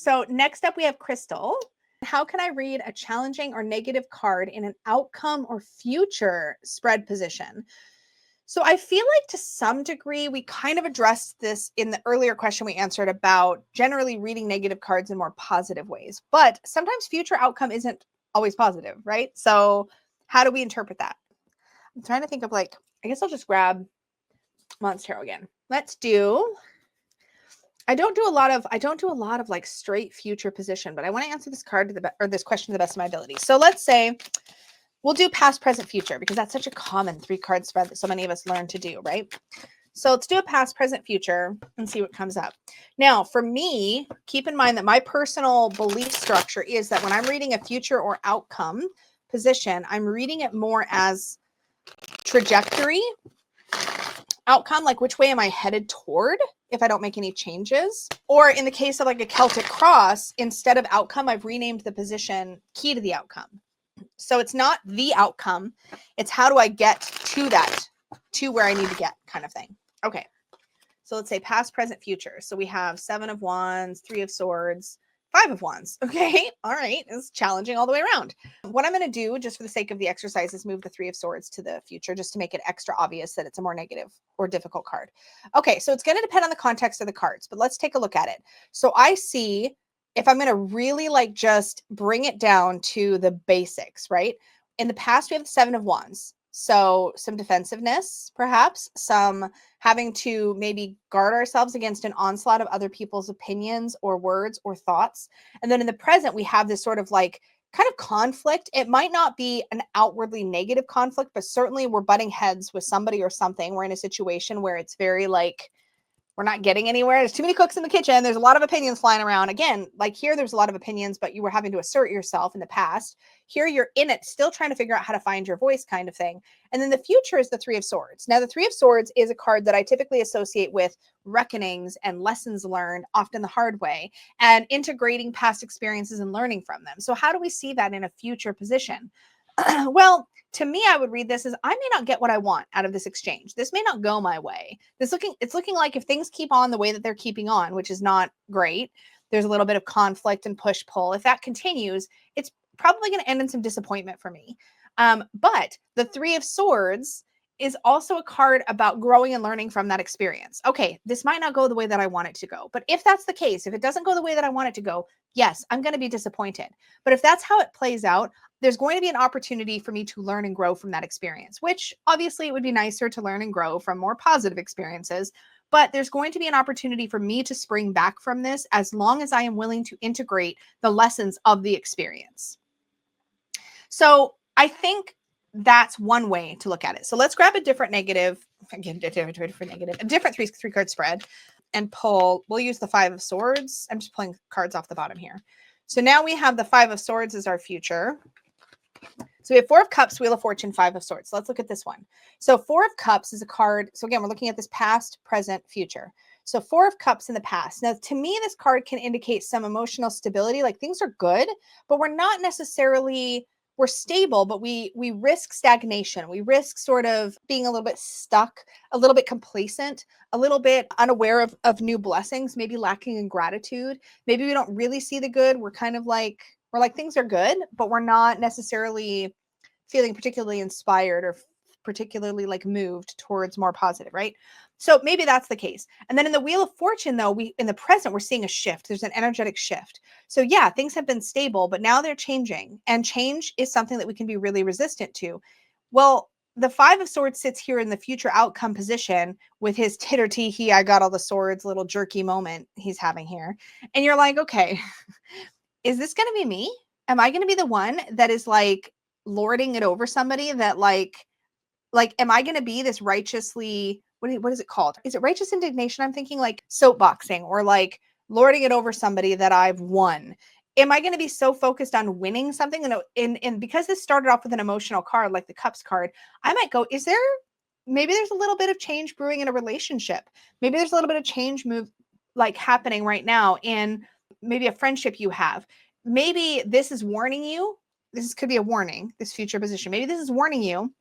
So next up we have Crystal. How can I read a challenging or negative card in an outcome or future spread position? So I feel like to some degree, we kind of addressed this in the earlier question we answered about generally reading negative cards in more positive ways, but sometimes future outcome isn't always positive, right? So how do we interpret that? I'm trying to think of like, I guess I'll just grab Monstero again. Let's do, I don't do a lot of like straight future position, but I want to answer this card to this question to the best of my ability. So let's say we'll do past, present, future, because that's such a common 3-card spread that so many of us learn to do, right? So let's do a past, present, future and see what comes up. Now, for me, keep in mind that my personal belief structure is that when I'm reading a future or outcome position, I'm reading it more as trajectory, outcome, like which way am I headed toward if I don't make any changes? Or in the case of like a Celtic cross, instead of outcome, I've renamed the position key to the outcome. So it's not the outcome, it's how do I get to that, to where I need to get kind of thing. Okay, so let's say past, present, future. So we have 7 of Wands, 3 of Swords, 5 of Wands. Okay, all right, it's challenging all the way around. What I'm going to do, just for the sake of the exercise, is move the 3 of Swords to the future, just to make it extra obvious that it's a more negative or difficult card. Okay, so it's going to depend on the context of the cards, but let's take a look at it. So I see, if I'm going to really like just bring it down to the basics, right? In the past, we have the 7 of Wands. So some defensiveness, perhaps, some having to maybe guard ourselves against an onslaught of other people's opinions or words or thoughts. And then in the present, we have this sort of like kind of conflict. It might not be an outwardly negative conflict, but certainly we're butting heads with somebody or something. We're in a situation where it's very like, we're not getting anywhere. There's too many cooks in the kitchen. There's a lot of opinions flying around. Again, like here, there's a lot of opinions, but you were having to assert yourself in the past. Here, you're in it, still trying to figure out how to find your voice kind of thing. And then the future is the 3 of Swords. Now, the 3 of Swords is a card that I typically associate with reckonings and lessons learned, often the hard way, and integrating past experiences and learning from them. So how do we see that in a future position? Well, to me, I would read this as I may not get what I want out of this exchange. This may not go my way. It's looking like if things keep on the way that they're keeping on, which is not great, there's a little bit of conflict and push-pull. If that continues, it's probably going to end in some disappointment for me. But the 3 of Swords is also a card about growing and learning from that experience. Okay, this might not go the way that I want it to go. But if that's the case, if it doesn't go the way that I want it to go, yes, I'm going to be disappointed. But if that's how it plays out, there's going to be an opportunity for me to learn and grow from that experience, which obviously it would be nicer to learn and grow from more positive experiences. But there's going to be an opportunity for me to spring back from this as long as I am willing to integrate the lessons of the experience. So I think that's one way to look at it. So let's grab a different negative, again, a different three-card spread and pull. We'll use the 5 of Swords. I'm just pulling cards off the bottom here. So now we have the 5 of Swords as our future. So we have 4 of Cups, Wheel of Fortune, 5 of Swords. So let's look at this one. So 4 of Cups is a card. So again, we're looking at this past, present, future. So 4 of Cups in the past. Now, to me, this card can indicate some emotional stability. Like things are good, but we're not necessarily, we're stable, but we risk stagnation. We risk sort of being a little bit stuck, a little bit complacent, a little bit unaware of new blessings, maybe lacking in gratitude. Maybe we don't really see the good. We're kind of like, we're like, things are good, but we're not necessarily feeling particularly inspired or particularly like moved towards more positive, right? So maybe that's the case. And then in the Wheel of Fortune, though, in the present, we're seeing a shift. There's an energetic shift. So yeah, things have been stable, but now they're changing. And change is something that we can be really resistant to. Well, the 5 of Swords sits here in the future outcome position with his titter-tee-hee, I got all the swords, little jerky moment he's having here. And you're like, okay, is this going to be me? Am I going to be the one that is like lording it over somebody that like, am I going to be this righteously, what is it called? Is it righteous indignation? I'm thinking like soapboxing or like lording it over somebody that I've won. Am I going to be so focused on winning something? And because this started off with an emotional card, like the Cups card, I might go, maybe there's a little bit of change brewing in a relationship. Maybe there's a little bit of change like happening right now in maybe a friendship you have. Maybe this is warning you. This could be a warning, this future position. Maybe this is warning you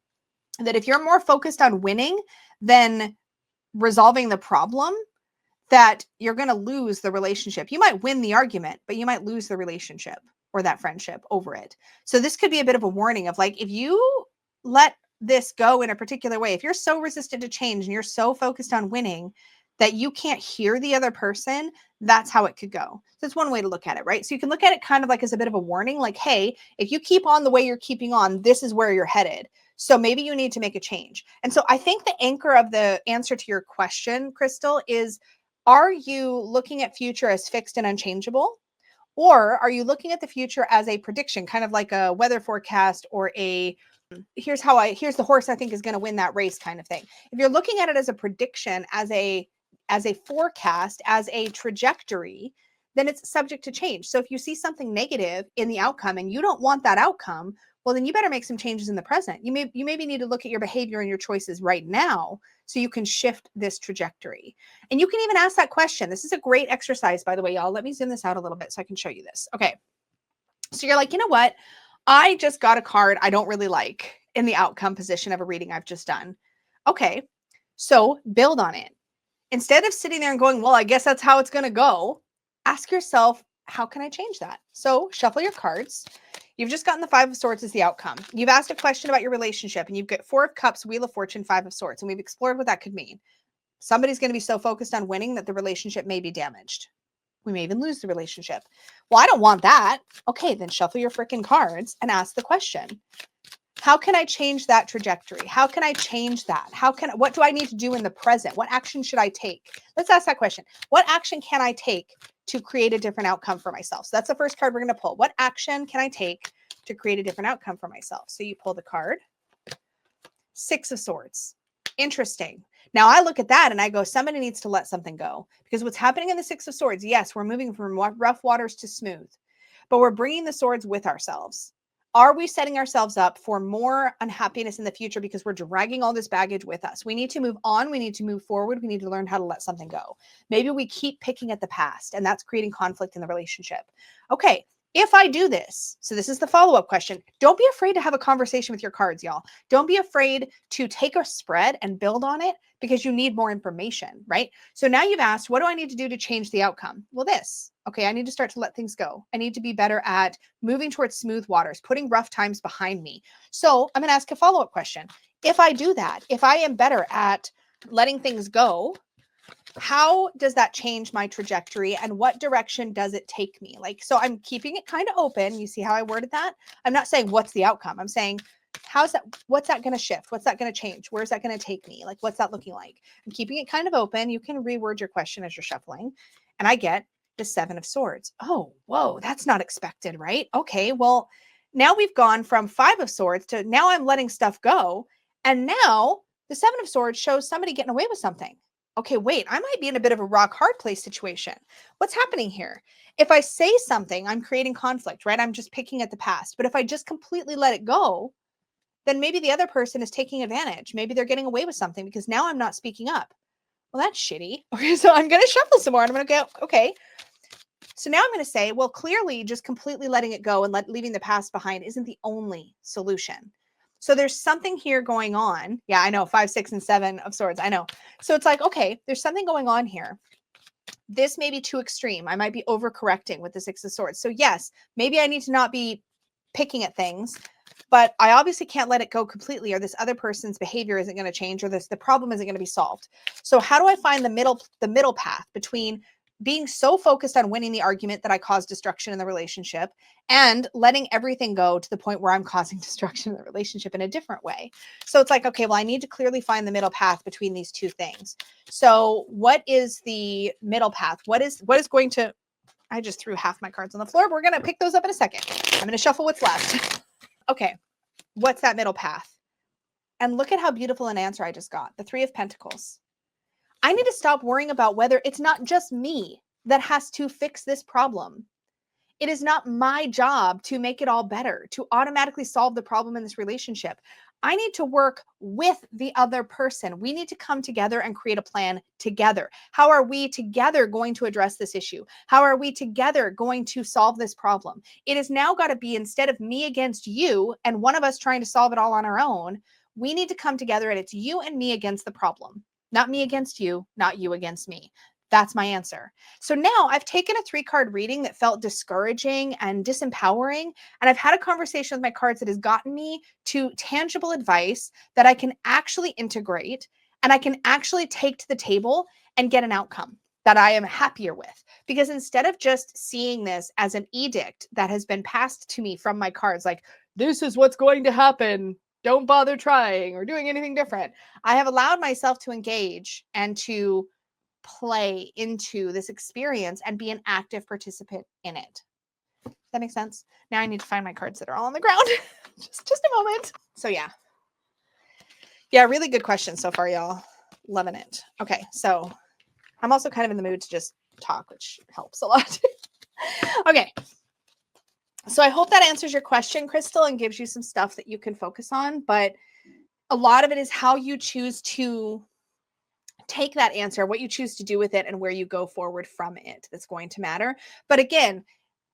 that if you're more focused on winning than resolving the problem, that you're going to lose the relationship. You might win the argument, but you might lose the relationship or that friendship over it. So this could be a bit of a warning of like, if you let this go in a particular way, if you're so resistant to change and you're so focused on winning that you can't hear the other person, that's how it could go. So that's one way to look at it, right? So you can look at it kind of like as a bit of a warning, like, hey, if you keep on the way you're keeping on, this is where you're headed. So maybe you need to make a change. And so I think the anchor of the answer to your question, Crystal, is, are you looking at future as fixed and unchangeable? Or are you looking at the future as a prediction, kind of like a weather forecast or a here's the horse I think is going to win that race kind of thing. If you're looking at it as a prediction, as a forecast, as a trajectory, then it's subject to change. So if you see something negative in the outcome and you don't want that outcome, well, then you better make some changes in the present. You maybe need to look at your behavior and your choices right now so you can shift this trajectory. And you can even ask that question. This is a great exercise, by the way, y'all. Let me zoom this out a little bit so I can show you this. Okay. So you're like, you know what? I just got a card I don't really like in the outcome position of a reading I've just done. Okay. So build on it. Instead of sitting there and going, well, I guess that's how it's going to go, ask yourself, how can I change that? So shuffle your cards. You've just gotten the 5 of Swords as the outcome. You've asked a question about your relationship and you've got 4 of Cups, Wheel of Fortune, 5 of Swords. And we've explored what that could mean. Somebody's going to be so focused on winning that the relationship may be damaged. We may even lose the relationship. Well, I don't want that. Okay, then shuffle your freaking cards and ask the question. How can I change that trajectory? How can I change that? What do I need to do in the present? What action should I take? Let's ask that question. What action can I take to create a different outcome for myself? So that's the first card we're going to pull. What action can I take to create a different outcome for myself? So you pull the card. 6 of Swords. Interesting. Now I look at that and I go, somebody needs to let something go, because what's happening in the 6 of Swords, yes, we're moving from rough waters to smooth, but we're bringing the swords with ourselves. Are we setting ourselves up for more unhappiness in the future because we're dragging all this baggage with us? We need to move on. We need to move forward. We need to learn how to let something go. Maybe we keep picking at the past and that's creating conflict in the relationship. Okay. If I do this, so this is the follow-up question. Don't be afraid to have a conversation with your cards, y'all. Don't be afraid to take a spread and build on it because you need more information, right? So now you've asked, what do I need to do to change the outcome? Well, this. Okay, I need to start to let things go. I need to be better at moving towards smooth waters, putting rough times behind me. So I'm going to ask a follow-up question. If I do that, if I am better at letting things go, how does that change my trajectory and what direction does it take me? Like, so I'm keeping it kind of open. You see how I worded that? I'm not saying what's the outcome. I'm saying, what's that going to shift? What's that going to change? Where's that going to take me? Like, what's that looking like? I'm keeping it kind of open. You can reword your question as you're shuffling. And I get the 7 of Swords. Oh, whoa, that's not expected, right? Okay, well, now we've gone from 5 of Swords to now I'm letting stuff go. And now the 7 of Swords shows somebody getting away with something. Okay, wait, I might be in a bit of a rock hard place situation. What's happening here? If I say something, I'm creating conflict, right? I'm just picking at the past. But if I just completely let it go, then maybe the other person is taking advantage. Maybe they're getting away with something because now I'm not speaking up. Well, that's shitty. Okay, so I'm going to shuffle some more and I'm going to go, okay. So now I'm going to say, well, clearly just completely letting it go and leaving the past behind isn't the only solution. So there's something here going on. Yeah, I know, 5, 6, and 7 of Swords. I know. So it's like, okay, there's something going on here. This may be too extreme. I might be overcorrecting with the 6 of Swords. So yes, maybe I need to not be picking at things, but I obviously can't let it go completely or this other person's behavior isn't going to change or the problem isn't going to be solved. So how do I find the middle path between being so focused on winning the argument that I cause destruction in the relationship and letting everything go to the point where I'm causing destruction in the relationship in a different way? So it's like, okay, well, I need to clearly find the middle path between these two things. So what is the middle path? What is going to, I just threw half my cards on the floor. We're going to pick those up in a second. I'm going to shuffle what's left. Okay. What's that middle path? And look at how beautiful an answer I just got. The 3 of Pentacles. I need to stop worrying about whether it's not just me that has to fix this problem. It is not my job to make it all better, to automatically solve the problem in this relationship. I need to work with the other person. We need to come together and create a plan together. How are we together going to address this issue? How are we together going to solve this problem? It has now got to be, instead of me against you and one of us trying to solve it all on our own, we need to come together and it's you and me against the problem. Not me against you, not you against me. That's my answer. So now I've taken a 3-card reading that felt discouraging and disempowering, and I've had a conversation with my cards that has gotten me to tangible advice that I can actually integrate and I can actually take to the table and get an outcome that I am happier with. Because instead of just seeing this as an edict that has been passed to me from my cards, like, this is what's going to happen, don't bother trying or doing anything different, I have allowed myself to engage and to play into this experience and be an active participant in it. Does that make sense? Now I need to find my cards that are all on the ground. just a moment. So yeah, really good question so far, y'all. Loving it. Okay, so I'm also kind of in the mood to just talk, which helps a lot. Okay, so I hope that answers your question, Crystal, and gives you some stuff that you can focus on. But a lot of it is how you choose to take that answer, what you choose to do with it, and where you go forward from it that's going to matter. But again,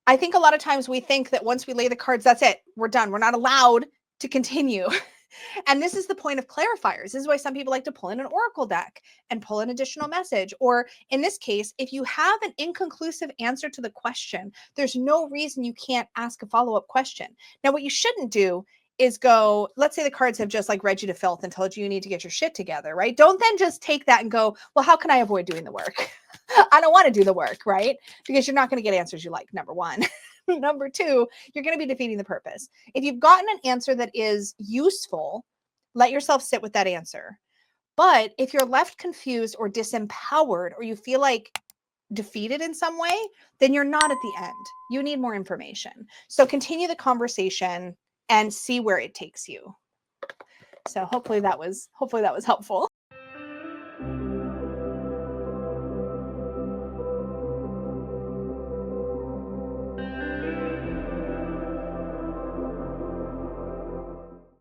I think a lot of times we think that once we lay the cards, that's it, we're done. We're not allowed to continue. And this is the point of clarifiers. This is why some people like to pull in an oracle deck and pull an additional message. Or in this case, if you have an inconclusive answer to the question, there's no reason you can't ask a follow-up question. Now, what you shouldn't do is go, let's say the cards have just like read you to filth and told you need to get your shit together, right? Don't then just take that and go, well, how can I avoid doing the work? I don't want to do the work, right? Because you're not going to get answers you like, number one. Number two, you're going to be defeating the purpose. If you've gotten an answer that is useful, let yourself sit with that answer. But if you're left confused or disempowered, or you feel like defeated in some way, then you're not at the end. You need more information. So continue the conversation and see where it takes you. So hopefully that was helpful.